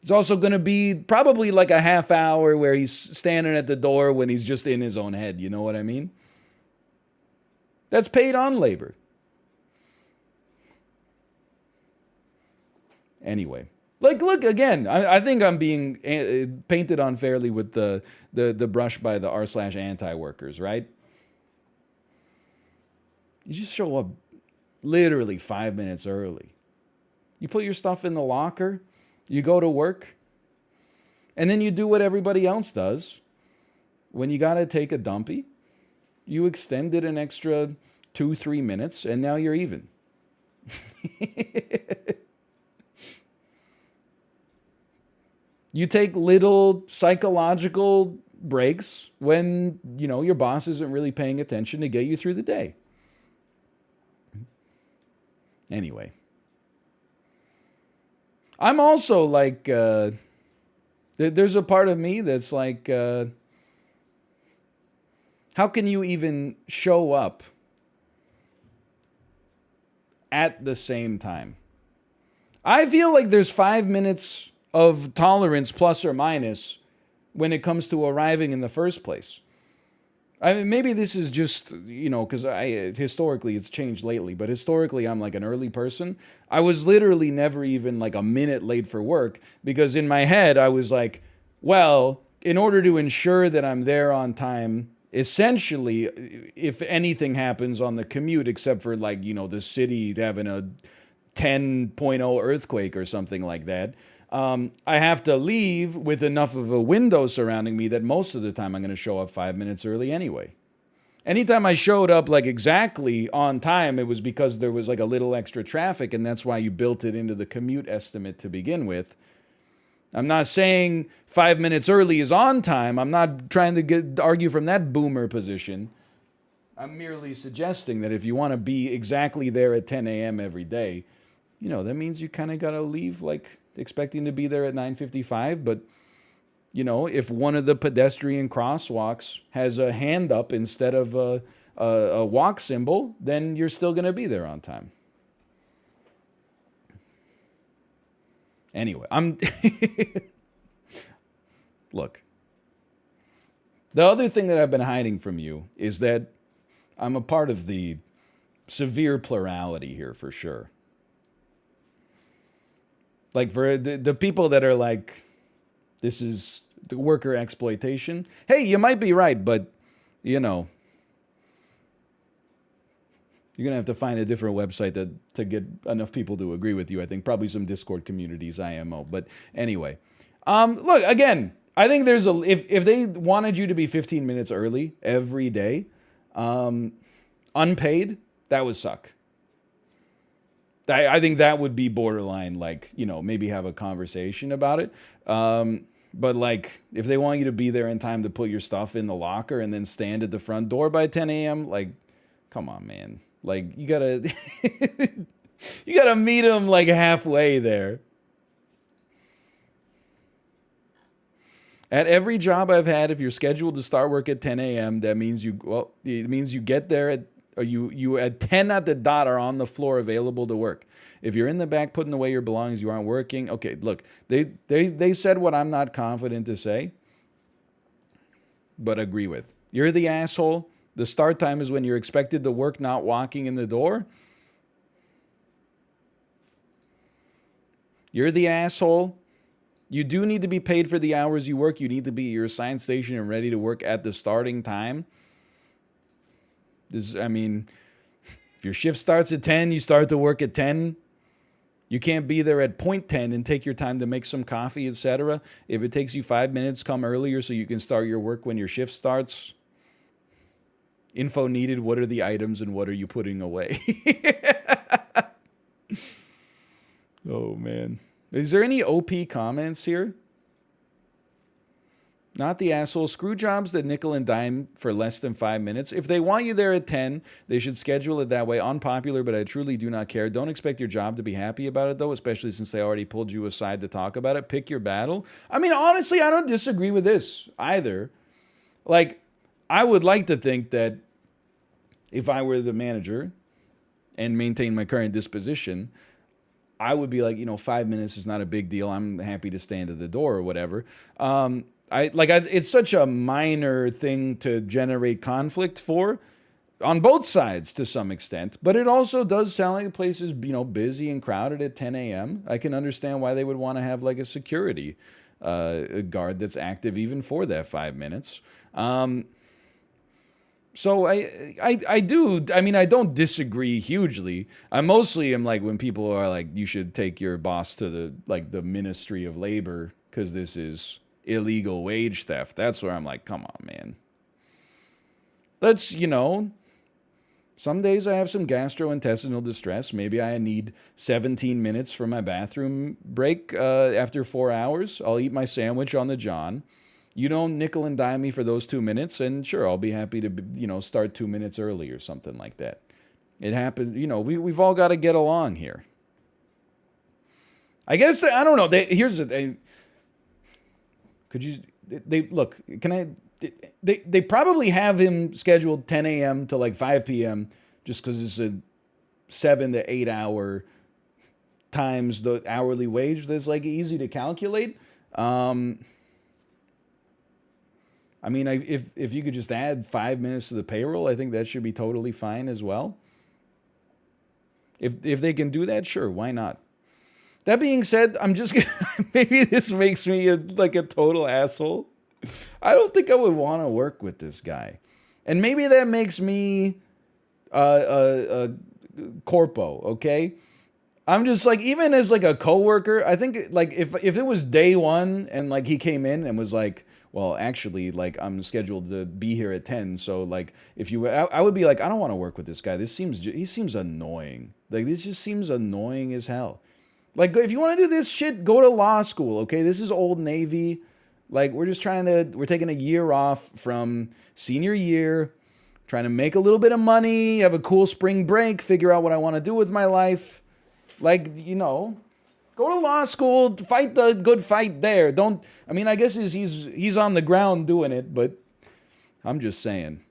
It's also going to be probably like a half hour where he's standing at the door when he's just in his own head. You know what I mean? That's paid on labor. Anyway. Look, again, I think I'm being painted unfairly with the brush by the r/anti workers, right? You just show up literally 5 minutes early. You put your stuff in the locker, you go to work, and then you do what everybody else does. When you got to take a dumpy, you extend it an extra 2-3 minutes, and now you're even. You take little psychological breaks when, your boss isn't really paying attention to get you through the day. Anyway. I'm also like, there's a part of me that's like, how can you even show up at the same time? I feel like there's 5 minutes of tolerance plus or minus when it comes to arriving in the first place. I mean, maybe this is just, because historically it's changed lately, but historically I'm like an early person. I was literally never even like a minute late for work because in my head I was like, well, in order to ensure that I'm there on time, essentially, if anything happens on the commute, except for like, the city having a 10.0 earthquake or something like that, I have to leave with enough of a window surrounding me that most of the time I'm going to show up 5 minutes early anyway. Anytime I showed up like exactly on time, it was because there was like a little extra traffic, and that's why you built it into the commute estimate to begin with. I'm not saying 5 minutes early is on time. I'm not trying to argue from that boomer position. I'm merely suggesting that if you want to be exactly there at 10 a.m. every day, that means you kind of got to leave like expecting to be there at 9:55, but if one of the pedestrian crosswalks has a hand up instead of a walk symbol, then you're still going to be there on time. Anyway, look, the other thing that I've been hiding from you is that I'm a part of the severe plurality here for sure. Like for the people that are like, this is the worker exploitation. Hey, you might be right, but, you're going to have to find a different website to get enough people to agree with you. I think probably some Discord communities, IMO. But anyway, look, again, I think there's if they wanted you to be 15 minutes early every day, unpaid, that would suck. I think that would be borderline, like, maybe have a conversation about it. But like, if they want you to be there in time to put your stuff in the locker and then stand at the front door by 10 a.m., like, come on, man. Like, you gotta, you gotta meet them like halfway there. At every job I've had, if you're scheduled to start work at 10 a.m., it means you get there at you at 10 at the dot are on the floor available to work. If you're in the back putting away your belongings, you aren't working. Okay, look, they said what I'm not confident to say, but agree with. You're the asshole. The start time is when you're expected to work, not walking in the door. You're the asshole. You do need to be paid for the hours you work. You need to be at your assigned station and ready to work at the starting time. I mean, if your shift starts at 10, you start to work at 10. You can't be there at 10 and take your time to make some coffee, etc. If it takes you 5 minutes, come earlier so you can start your work when your shift starts. Info needed. What are the items and what are you putting away? Oh, man. Is there any OP comments here? Not the asshole. Screw jobs that nickel and dime for less than 5 minutes. If they want you there at 10, they should schedule it that way. Unpopular, but I truly do not care. Don't expect your job to be happy about it, though, especially since they already pulled you aside to talk about it. Pick your battle. I mean, honestly, I don't disagree with this either. Like, I would like to think that if I were the manager and maintained my current disposition, I would be like, 5 minutes is not a big deal. I'm happy to stand at the door or whatever. It's such a minor thing to generate conflict for on both sides to some extent, but it also does sound like the place is, busy and crowded at 10 a.m. I can understand why they would want to have like a security guard that's active even for that 5 minutes. So I do. I mean, I don't disagree hugely. I mostly am like when people are like, you should take your boss to the Ministry of Labor because this is illegal wage theft. That's where I'm like, come on, man. Let's, some days I have some gastrointestinal distress. Maybe I need 17 minutes for my bathroom break after 4 hours. I'll eat my sandwich on the John. You don't nickel and dime me for those 2 minutes, and sure, I'll be happy to, start 2 minutes early or something like that. It happens, we've all got to get along here. I guess, I don't know, here's the thing. They probably have him scheduled 10 a.m. to like 5 p.m. just because it's a 7 to 8 hour times the hourly wage that's like easy to calculate. I mean, if you could just add 5 minutes to the payroll, I think that should be totally fine as well. If they can do that, sure, why not? That being said, I'm just gonna, maybe this makes me a total asshole. I don't think I would want to work with this guy. And maybe that makes me a corpo, okay? I'm just like, even as like a coworker, I think like if it was day one and like he came in and was like, well, actually, like, I'm scheduled to be here at 10, so, like, I would be like, I don't want to work with this guy. He seems annoying. Like, this just seems annoying as hell. Like, if you want to do this shit, go to law school, okay? This is Old Navy. Like, we're taking a year off from senior year, trying to make a little bit of money, have a cool spring break, figure out what I want to do with my life. Like, go to law school, fight the good fight there. I guess he's on the ground doing it, but I'm just saying.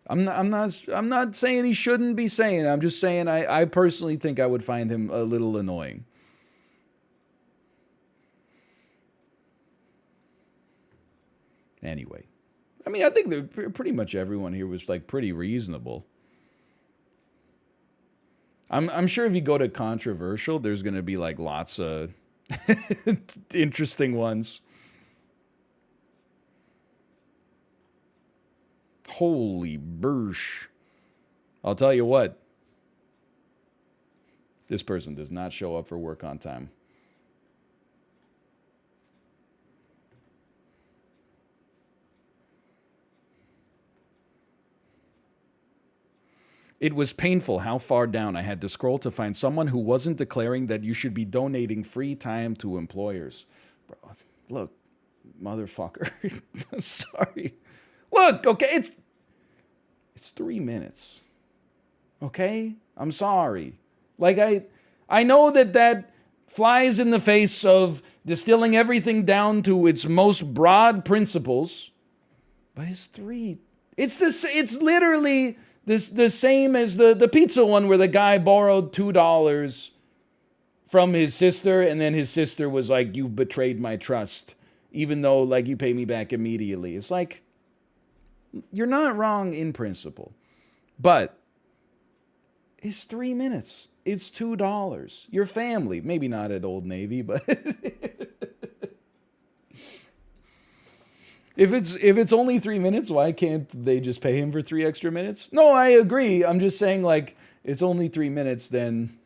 I'm not saying he shouldn't be saying it. I'm just saying I personally think I would find him a little annoying. Anyway, I think pretty much everyone here was like pretty reasonable. I'm sure if you go to controversial, there's going to be like lots of interesting ones. Holy bursh. I'll tell you what. This person does not show up for work on time. It was painful how far down I had to scroll to find someone who wasn't declaring that you should be donating free time to employers. Bro, look, motherfucker. I'm sorry. Look, okay, it's 3 minutes. Okay? I'm sorry. Like, I know that flies in the face of distilling everything down to its most broad principles, but it's literally This the same as the pizza one where the guy borrowed $2 from his sister, and then his sister was like, "You've betrayed my trust, even though like you pay me back immediately." It's like, you're not wrong in principle, but it's 3 minutes. It's $2. Your family, maybe not at Old Navy, but if it's only 3 minutes, why can't they just pay him for 3 extra minutes? No, I agree. I'm just saying, like, it's only 3 minutes, then,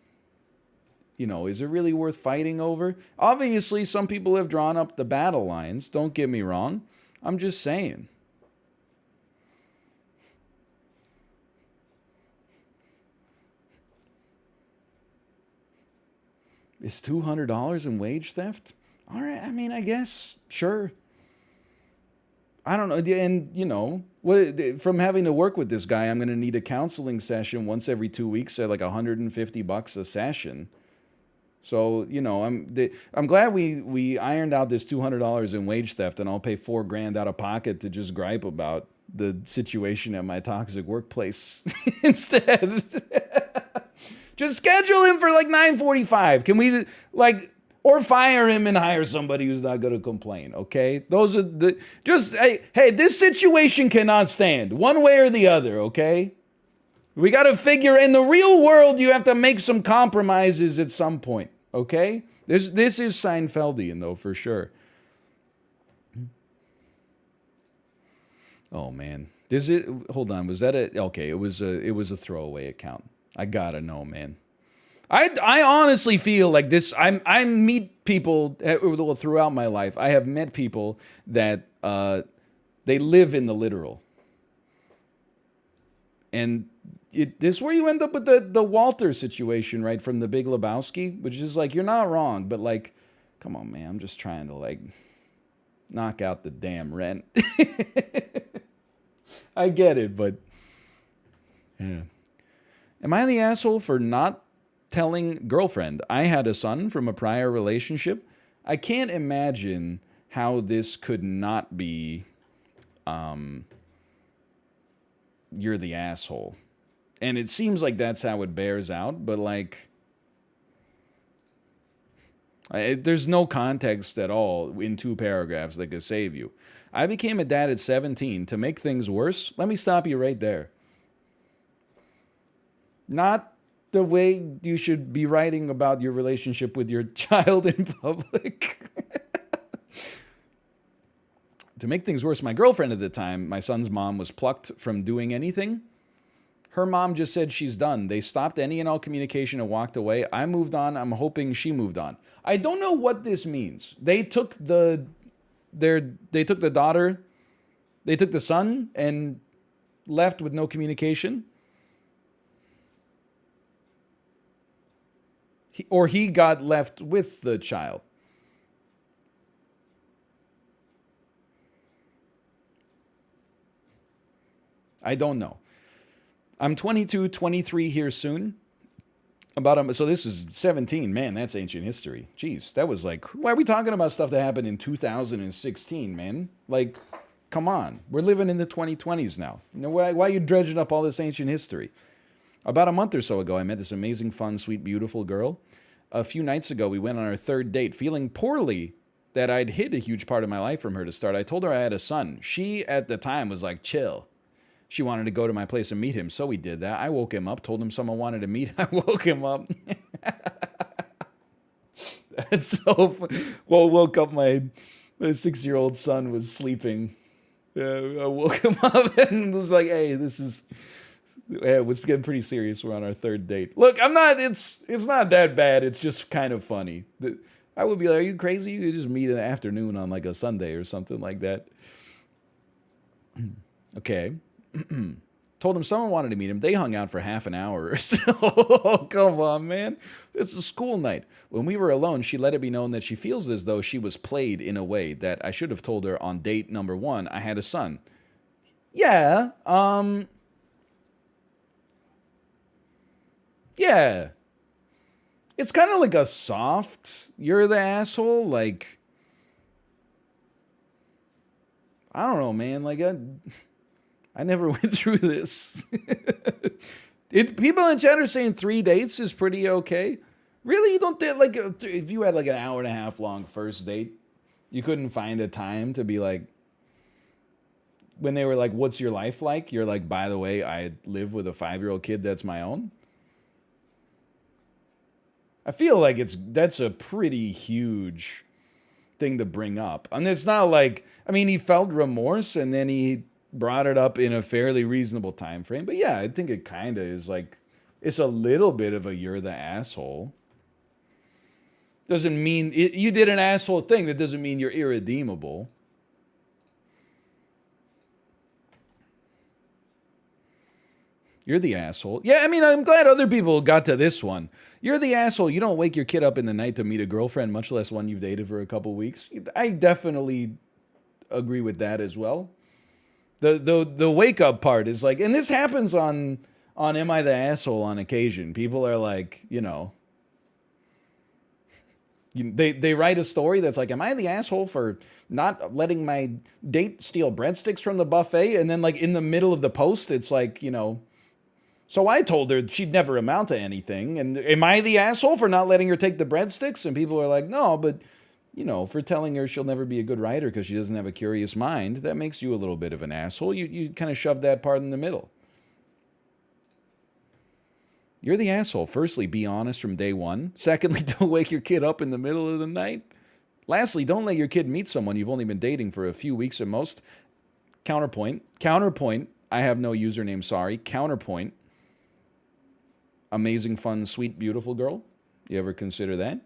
is it really worth fighting over? Obviously, some people have drawn up the battle lines. Don't get me wrong. I'm just saying. Is $200 in wage theft? All right, I mean, I guess, sure. I don't know. And, from having to work with this guy, I'm going to need a counseling session once every 2 weeks at like $150 a session. So, I'm glad we ironed out this $200 in wage theft, and I'll pay $4,000 out of pocket to just gripe about the situation at my toxic workplace instead. Just schedule him for like 9:45. Can we or fire him and hire somebody who's not going to complain, okay? Those are hey, this situation cannot stand one way or the other, okay? We got to figure, in the real world, you have to make some compromises at some point, okay? This is Seinfeldian, though, for sure. Oh, man. Hold on, was that okay, it was a throwaway account. I gotta know, man. I honestly feel like this. I meet people throughout my life. I have met people that they live in the literal, and this is where you end up with the Walter situation, right, from The Big Lebowski, which is like, you're not wrong, but like, come on, man, I'm just trying to like knock out the damn rent. I get it, but yeah. Am I the asshole for not telling girlfriend I had a son from a prior relationship? I can't imagine how this could not be you're the asshole. And it seems like that's how it bears out, but like, there's no context at all in 2 paragraphs that could save you. I became a dad at 17. To make things worse, let me stop you right there. Not the way you should be writing about your relationship with your child in public. To make things worse, my girlfriend at the time, my son's mom, was plucked from doing anything. Her mom just said she's done. They stopped any and all communication and walked away. I moved on. I'm hoping she moved on. I don't know what this means. They took the daughter, they took the son and left with no communication. He got left with the child. I don't know. I'm 22, 23 here soon. So this is 17. Man, that's ancient history. Jeez, that was like, why are we talking about stuff that happened in 2016, man? Like, come on. We're living in the 2020s now. Why are you dredging up all this ancient history? About a month or so ago, I met this amazing, fun, sweet, beautiful girl. A few nights ago, we went on our 3rd date, feeling poorly that I'd hid a huge part of my life from her to start. I told her I had a son. She, at the time, was like, chill. She wanted to go to my place and meet him, so we did that. I woke him up, told him someone wanted to meet. I woke him up. That's so funny. Well, woke up, my 6-year-old son was sleeping. I woke him up and was like, hey, it was getting pretty serious. We're on our 3rd date. Look, it's not that bad. It's just kind of funny. I would be like, are you crazy? You could just meet in the afternoon on like a Sunday or something like that. Okay. Told him someone wanted to meet him. They hung out for half an hour or so. Oh, come on, man. It's a school night. When we were alone, she let it be known that she feels as though she was played in a way that I should have told her on date number 1 I had a son. Yeah, yeah. It's kind of like a soft, you're the asshole, like, I don't know, man, like, I never went through this. People in chat are saying 3 dates is pretty okay. Really? You don't think, like, if you had like an hour and a half long first date, you couldn't find a time to be like, when they were like, what's your life like? You're like, by the way, I live with a 5-year-old kid that's my own. I feel like that's a pretty huge thing to bring up. And it's not like, I mean, he felt remorse and then he brought it up in a fairly reasonable time frame. But yeah, I think it kind of is like, it's a little bit of a you're the asshole. Doesn't mean you did an asshole thing. That doesn't mean you're irredeemable. You're the asshole. Yeah, I mean, I'm glad other people got to this one. You're the asshole. You don't wake your kid up in the night to meet a girlfriend, much less one you've dated for a couple weeks. I definitely agree with that as well. The wake up part is like, and this happens on Am I the Asshole on occasion. People are like, they write a story that's like, am I the asshole for not letting my date steal breadsticks from the buffet? And then like in the middle of the post, it's like, so I told her she'd never amount to anything. And am I the asshole for not letting her take the breadsticks? And people are like, no, but, for telling her she'll never be a good writer because she doesn't have a curious mind, that makes you a little bit of an asshole. You kind of shove that part in the middle. You're the asshole. Firstly, be honest from day one. Secondly, don't wake your kid up in the middle of the night. Lastly, don't let your kid meet someone you've only been dating for a few weeks at most. Counterpoint. I have no username, sorry. Counterpoint. Amazing, fun, sweet, beautiful girl. You ever consider that?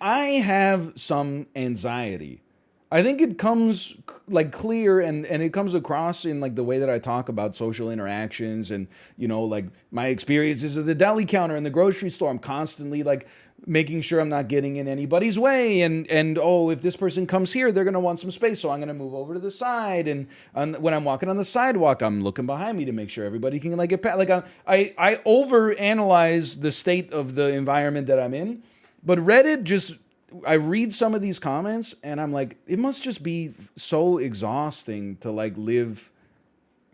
I have some anxiety. I think it comes like clear and it comes across in like the way that I talk about social interactions and, like my experiences at the deli counter in the grocery store. I'm constantly like making sure I'm not getting in anybody's way. And oh, if this person comes here, they're going to want some space. So I'm going to move over to the side. And when I'm walking on the sidewalk, I'm looking behind me to make sure everybody can like get past. Like I overanalyze the state of the environment that I'm in. But Reddit I read some of these comments and I'm like, it must just be so exhausting to like live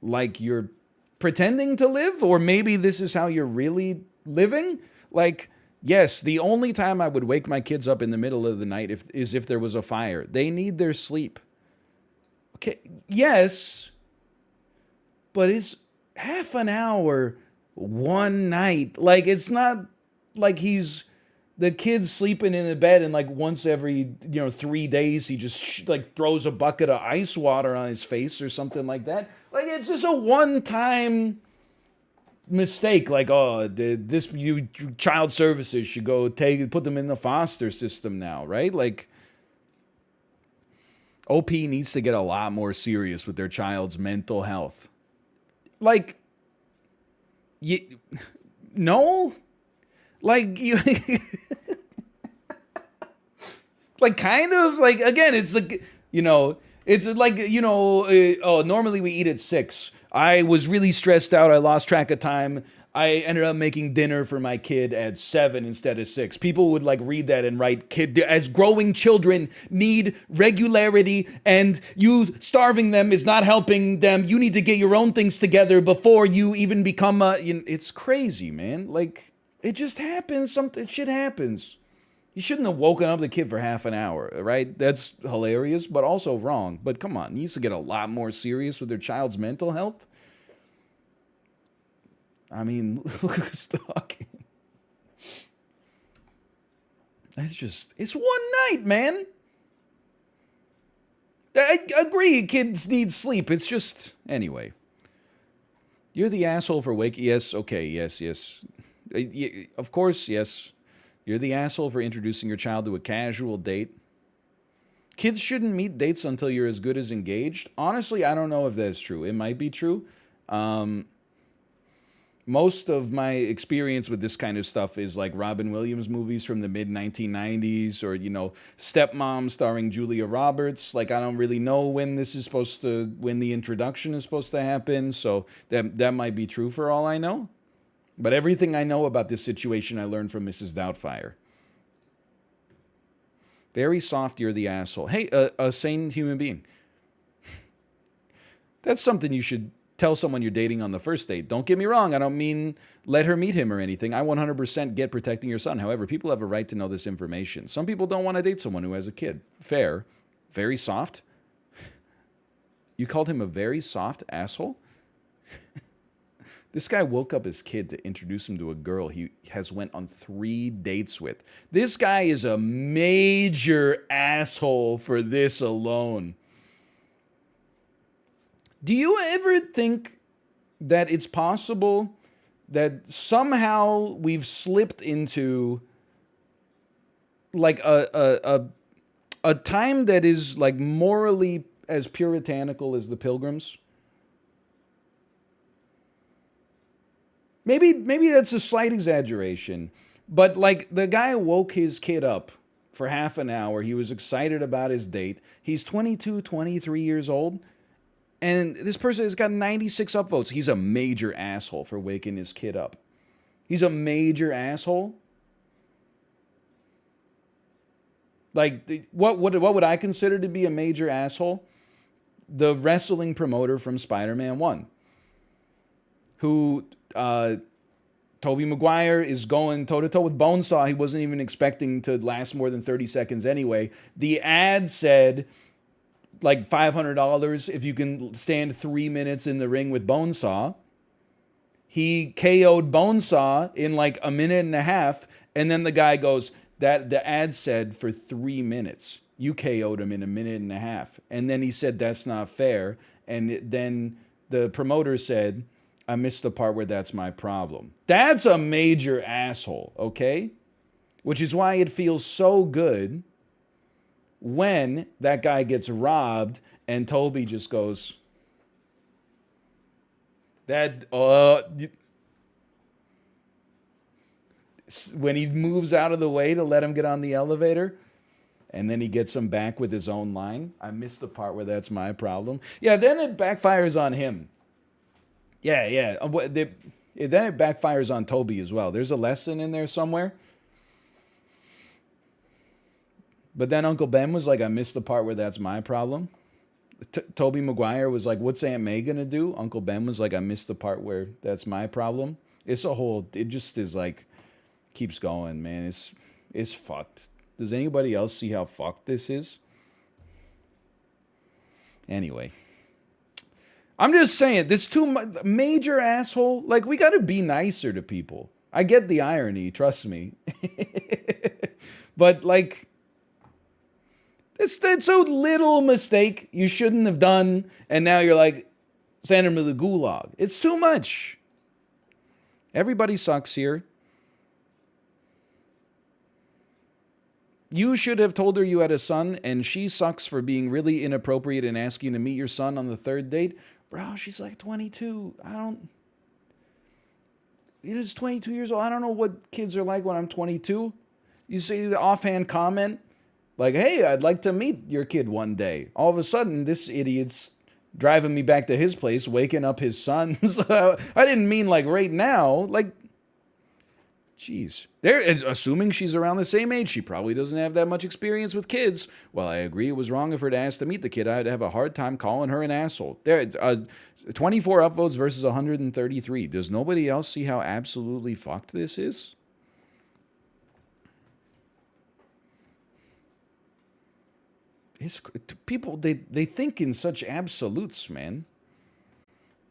like you're pretending to live, or maybe this is how you're really living. Like, yes, the only time I would wake my kids up in the middle of the night is if there was a fire. They need their sleep. Okay, yes, but it's half an hour one night. Like, it's not like the kid's sleeping in the bed and like once every 3 days he just like throws a bucket of ice water on his face or something like that. Like, it's just a one-time mistake. Like, oh, you child services should go put them in the foster system now, right? Like, OP needs to get a lot more serious with their child's mental health. Like, no. Like, like, kind of, like, again, it's like, it's like, normally we eat at 6. I was really stressed out. I lost track of time. I ended up making dinner for my kid at 7 instead of 6. People would like read that and write, kid, as growing children need regularity and you starving them is not helping them. You need to get your own things together before you even become it's crazy, man. Like, it just happens. Shit happens. You shouldn't have woken up the kid for half an hour, right? That's hilarious, but also wrong. But come on, needs to get a lot more serious with their child's mental health. I mean, look who's talking. It's one night, man. I agree, kids need sleep. It's just, anyway. You're the asshole for waking, yes, okay, yes. Of course, yes. You're the asshole for introducing your child to a casual date. Kids shouldn't meet dates until you're as good as engaged. Honestly, I don't know if that's true. It might be true. Most of my experience with this kind of stuff is like Robin Williams movies from the mid-1990s or, Stepmom starring Julia Roberts. Like, I don't really know when the introduction is supposed to happen. So that might be true for all I know. But everything I know about this situation I learned from Mrs. Doubtfire. Very soft, you're the asshole. Hey, a sane human being. That's something you should tell someone you're dating on the first date. Don't get me wrong. I don't mean let her meet him or anything. I 100% get protecting your son. However, people have a right to know this information. Some people don't want to date someone who has a kid. Fair. Very soft. You called him a very soft asshole? This guy woke up his kid to introduce him to a girl he has went on 3 dates with. This guy is a major asshole for this alone. Do you ever think that it's possible that somehow we've slipped into like a time that is like morally as puritanical as the Pilgrims? Maybe that's a slight exaggeration, but like the guy woke his kid up for half an hour. He was excited about his date. He's 22, 23 years old. And this person has got 96 upvotes. He's a major asshole for waking his kid up. He's a major asshole. Like, what would I consider to be a major asshole? The wrestling promoter from Spider-Man 1. Who, Tobey Maguire is going toe-to-toe with Bonesaw. He wasn't even expecting to last more than 30 seconds anyway. The ad said, like $500 if you can stand 3 minutes in the ring with Bonesaw. He KO'd Bonesaw in like a minute and a half, and then the guy goes, that the ad said for 3 minutes. You KO'd him in a minute and a half. And then he said, that's not fair. And then the promoter said, I missed the part where that's my problem. That's a major asshole, okay? Which is why it feels so good when that guy gets robbed and Toby just goes, when he moves out of the way to let him get on the elevator, and then he gets him back with his own line. I missed the part where that's my problem. Yeah, then it backfires on him. Yeah. Then it backfires on Toby as well. There's a lesson in there somewhere. But then Uncle Ben was like, I missed the part where that's my problem. Tobey Maguire was like, what's Aunt May gonna do? Uncle Ben was like, I missed the part where that's my problem. It just is like, keeps going, man. It's fucked. Does anybody else see how fucked this is? Anyway. I'm just saying, this major asshole, like, we gotta be nicer to people. I get the irony, trust me. But, like, that's a little mistake you shouldn't have done, and now you're like, send him to the gulag. It's too much. Everybody sucks here. You should have told her you had a son, and she sucks for being really inappropriate and asking to meet your son on the 3rd date. Bro, she's like 22. It is 22 years old. I don't know what kids are like when I'm 22. You see the offhand comment, like, hey, I'd like to meet your kid one day. All of a sudden, this idiot's driving me back to his place, waking up his son. So I didn't mean like right now. Like, jeez. They're assuming she's around the same age. She probably doesn't have that much experience with kids. Well, I agree it was wrong of her to ask to meet the kid. I'd have a hard time calling her an asshole. There, 24 upvotes versus 133. Does nobody else see how absolutely fucked this is? People, they think in such absolutes, man.